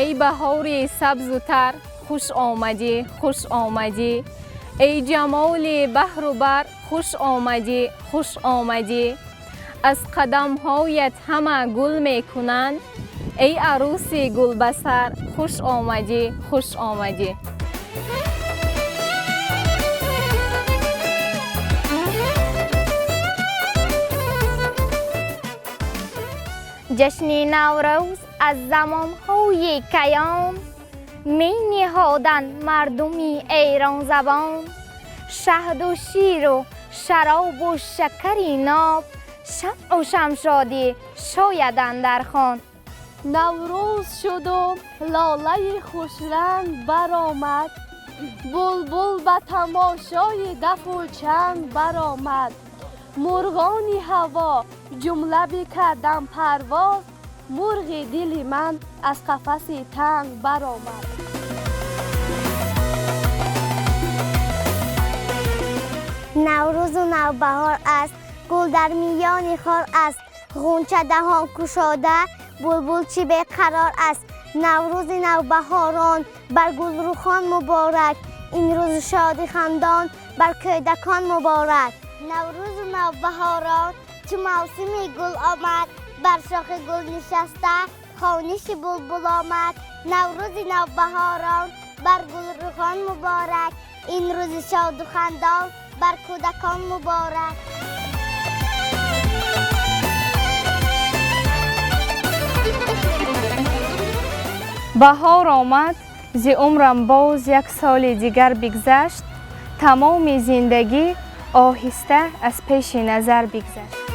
ای بهار سبز و تر خوش آمدی خوش آمدی. ای جمال بحر و بر خوش آمدی خوش آمدی. از قدم هایت همه گل می کنند. ای عروس گلبسر خوش آمدی خوش آمدی. جشن نوروز از زمانهای کیان می نهادند مردمی ایران زبان. شهد و شیر و شراب و شکری ناب شمع و شمشادی شاید اندر خوان. نوروز شد و لاله خوشرنگ برآمد. بلبل به تماشای دف و چنگ برآمد. مرغان هوا جمله بکردم پرواز. مرغ دل من از قفس تنگ برآمد. نوروز و نوبهار است، گل در میان خار است. غنچه دهان گشاده، بلبل چه بیقرار است. نوروز نوبهاران بر گل رخان مبارک. این روز شادی خندان بر کودکان مبارک. نوروز و نوبهاران چو موسم گل آمد. بر شاخ گل نشسته خوانش بلبل آمد. نوروز نوبهاران بر گل رخان مبارک. این روز شاد و خندان بر کودکان مبارک. بهار آمد ز عمرم باز یک سال دیگر بگذشت. تمام زندگی آهسته از پیش نظر بگذشت.